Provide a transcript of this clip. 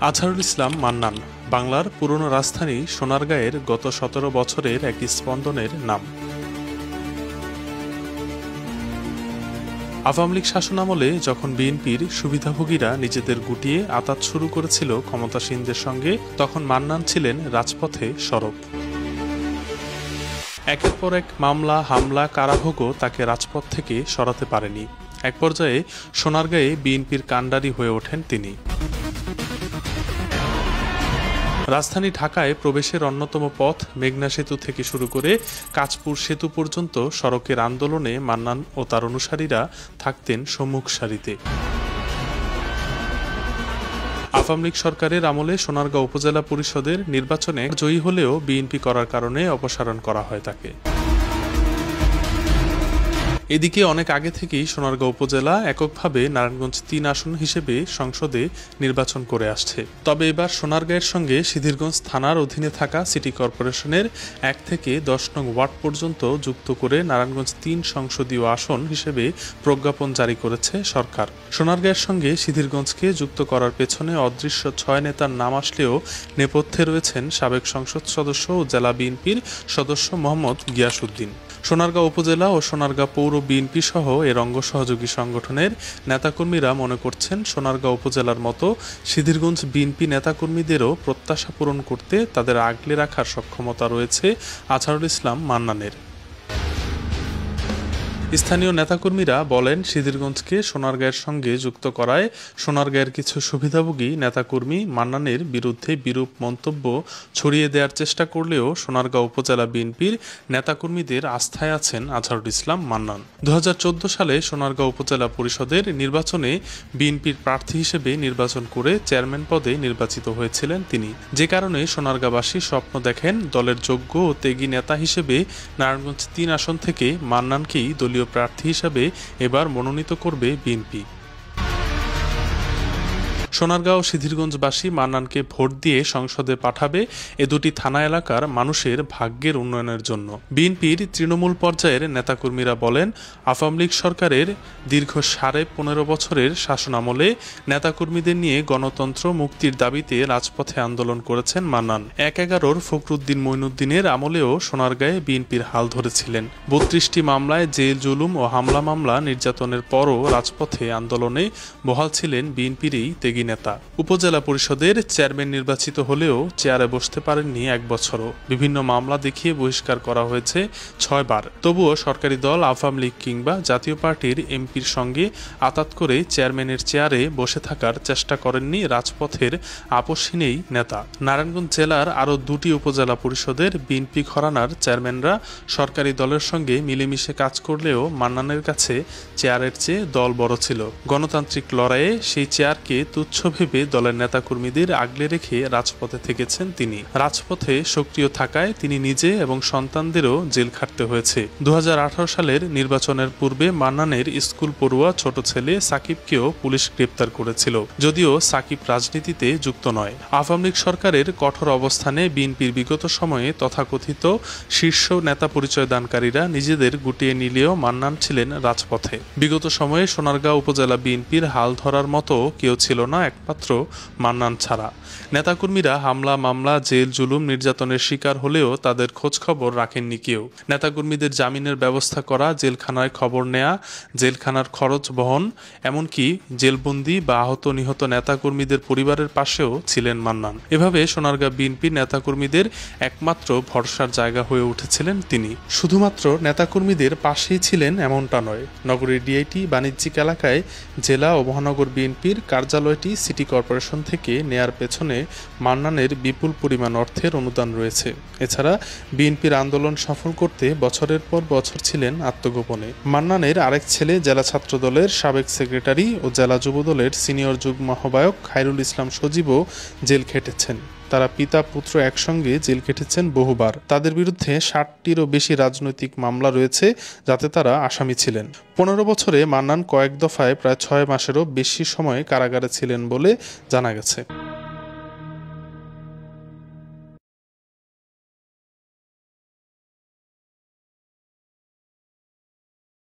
আজহারুল ইসলাম মান্নান বাংলার পুরনো রাজধানী সোনারগাঁয়ের গত ১৭ বছরের এক স্পন্দনের নাম। আওয়ামী লীগ শাসনামলে যখন বিএনপির সুবিধাভোগীরা নিজেদের গুটিয়ে আঁতাত শুরু করেছিল ক্ষমতাসীনদের সঙ্গে, তখন মান্নান ছিলেন রাজপথে সরব। একের পর এক মামলা, হামলা, কারাভোগও তাকে রাজপথ থেকে সরাতে পারেনি। এক পর্যায়ে সোনারগাঁয়ে বিএনপির কাণ্ডারি হয়ে ওঠেন তিনি। রাজধানী ঢাকায় প্রবেশের অন্যতম পথ মেঘনা সেতু থেকে শুরু করে কাঁচপুর সেতু পর্যন্ত সড়কের আন্দোলনে মান্নান ও তার অনুসারীরা থাকতেন সম্মুখ সারিতে। আওয়ামী লীগ সরকারের আমলে সোনারগাঁও উপজেলা পরিষদের নির্বাচনে জয়ী হলেও বিএনপি করার কারণে অপসারণ করা হয় তাকে। এদিকে অনেক আগে থেকেই সোনারগাঁও উপজেলা এককভাবে নারায়ণগঞ্জ ৩ আসন হিসেবে সংসদে নির্বাচন করে আসছে। তবে এবার সোনারগাঁয়ের সঙ্গে সিদ্ধিরগঞ্জ থানার অধীনে থাকা সিটি কর্পোরেশনের ১ থেকে ১০ নং ওয়ার্ড পর্যন্ত যুক্ত করে নারায়ণগঞ্জ ৩ সংসদীয় আসন হিসেবে প্রজ্ঞাপন জারি করেছে সরকার। সোনারগাঁয়ের সঙ্গে সিদ্ধিরগঞ্জকে যুক্ত করার পেছনে অদৃশ্য ৬ নেতার নাম আসলেও নেপথ্যে রয়েছেন সাবেক সংসদ সদস্য ও জেলা বিএনপির সদস্য মোহাম্মদ গিয়াসউদ্দিন। সোনারগাঁও উপজেলা ও সোনারগাঁও পৌর বিএনপি সহ এর অঙ্গ সহযোগী সংগঠনের নেতাকর্মীরা মনে করছেন, সোনারগাঁও উপজেলার মতো সিদ্ধিরগঞ্জ বিএনপি নেতাকর্মীদেরও প্রত্যাশা পূরণ করতে তাদের আগলে রাখার সক্ষমতা রয়েছে আজহারুল ইসলাম মান্নানের। স্থানীয় নেতাকর্মীরা বলেন, সিদ্ধিরগঞ্জকে সোনারগাঁয়ের সঙ্গে যুক্ত করায় সোনারগাঁয়ের কিছু সুবিধাভোগী নেতাকর্মী মান্নানের বিরুদ্ধে বিরূপ মন্তব্য ছড়িয়ে দেওয়ার চেষ্টা করলেও সোনারগাঁও উপজেলা বিএনপির নেতাকর্মীদের আস্থায় আছেন আজহারুল ইসলাম মান্নান। ২০১৪ সালে সোনারগাঁও উপজেলা পরিষদের নির্বাচনে বিএনপির প্রার্থী হিসেবে নির্বাচন করে চেয়ারম্যান পদে নির্বাচিত হয়েছিলেন তিনি। যে কারণে সোনারগাঁওবাসী স্বপ্ন দেখেন দলের যোগ্য ও ত্যাগী নেতা হিসেবে নারায়ণগঞ্জ ৩ আসন থেকে মান্নানকেই দলীয় প্রার্থী হিসাবে এবার মনোনীত করবে বিএনপি। সোনারগাঁও সিদ্ধিরগঞ্জবাসী মান্নানকে ভোট দিয়ে সংসদে পাঠাবে এ দুটি থানা এলাকার মানুষের ভাগ্যের উন্নয়নের জন্য। বিএনপির তৃণমূল পর্যায়ের নেতাকর্মীরা বলেন, আওয়ামী লীগ সরকারের দীর্ঘ ১৫.৫ বছরের শাসনামলে নেতাকর্মীদের নিয়ে গণতন্ত্র মুক্তির দাবিতে রাজপথে আন্দোলন করেছেন মান্নান। ১/১১ ফখরুদ্দিন মঈনুদ্দিনের আমলেও সোনারগাঁয়ে বিএনপির হাল ধরেছিলেন। ৩২টি মামলায় জেল, জুলুম ও হামলা মামলা নির্যাতনের পরও রাজপথে আন্দোলনে বহাল ছিলেন বিএনপির এই ত্যাগী নেতা। উপজেলা পরিষদের চেয়ারম্যান নির্বাচিত হলেও চেয়ারে বসতে পারেননি ১ বছরও। বিভিন্ন মামলা দেখিয়ে বহিষ্কার করা হয়েছে ৬ বার। তবুও সরকারি দল আওয়ামী লীগ কিংবা জাতীয় পার্টির এমপির সঙ্গে আঁতাত করে চেয়ারম্যানের চেয়ারে বসে থাকার চেষ্টা করেননি রাজপথের আপসহীন এই নেতা। নারায়ণগঞ্জ জেলার আরও ২টি উপজেলা পরিষদের বিএনপি ঘরানার চেয়ারম্যানরা সরকারি দলের সঙ্গে মিলেমিশে কাজ করলেও মান্নানের কাছে চেয়ারের চেয়ে দল বড় ছিল। গণতান্ত্রিক লড়াইয়ে সেই চেয়ারকে তুচ্ছ ভেবে দলের নেতাকর্মীদের আগলে রেখে রাজপথে থেকেছেন তিনি। রাজপথে সক্রিয় থাকায় তিনি নিজে এবং সন্তানদেরও জেল খাটতে হয়েছে। ২০১৮ সালের নির্বাচনের পূর্বে মান্নানের স্কুল পড়ুয়া ছোট ছেলে সাকিবকেও পুলিশ গ্রেপ্তার করেছিল, যদিও সাকিব রাজনীতিতে যুক্ত নয়। আওয়ামী লীগ সরকারের কঠোর অবস্থানে বিএনপির বিগত সময়ে তথাকথিত শীর্ষ নেতা পরিচয় দানকারীরা নিজেদের গুটিয়ে নিলেও মান্নান ছিলেন রাজপথে। বিগত সময়ে সোনারগাঁও উপজেলা বিএনপির হাল ধরার মতো কেউ ছিল না একমাত্র মান্নান ছাড়া। নেতাকর্মীরা হামলা, মামলা, জেল, জুলুম, নির্যাতনের শিকার হলেও তাদের খোঁজ খবর রাখেননি কেউ। নেতাকর্মীদের জামিনের ব্যবস্থা করা, জেলখানায় খবর নেয়া, জেলখানার খরচ বহন, এমনকি জেলবন্দি বা আহত নিহত নেতাকর্মীদের পরিবারের পাশেও ছিলেন মান্নান। এভাবে সোনারগাঁও বিএনপির নেতাকর্মীদের একমাত্র ভরসার জায়গা হয়ে উঠেছিলেন তিনি। শুধুমাত্র নেতাকর্মীদের পাশেই ছিলেন এমনটা নয়, নগরীর ডিআইটি বাণিজ্যিক এলাকায় জেলা ও মহানগর বিএনপির কার্যালয়টি সিটি কর্পোরেশন থেকে নেয়ার পেছনে মান্নানের বিপুল পরিমাণ অর্থের অনুদান রয়েছে। এছাড়া বিএনপির আন্দোলন সফল করতে বছরের পর বছর ছিলেন আত্মগোপনে। মান্নানের আরেক ছেলে জেলা ছাত্রদলের সাবেক সেক্রেটারি ও জেলা যুবদলের সিনিয়র যুগ্ম আহ্বায়ক খায়রুল ইসলাম সজীবও জেল খেটেছেন। তারা পিতা পুত্র একসঙ্গে জেল কেটেছেন বহুবার। তাদের বিরুদ্ধে ৬০টিরও বেশি রাজনৈতিক মামলা রয়েছে, যাতে তারা আসামি ছিলেন। ১৫ বছরে মান্নান কয়েক দফায় প্রায় ৬ মাসেরও বেশি সময় কারাগারে ছিলেন বলে জানা গেছে।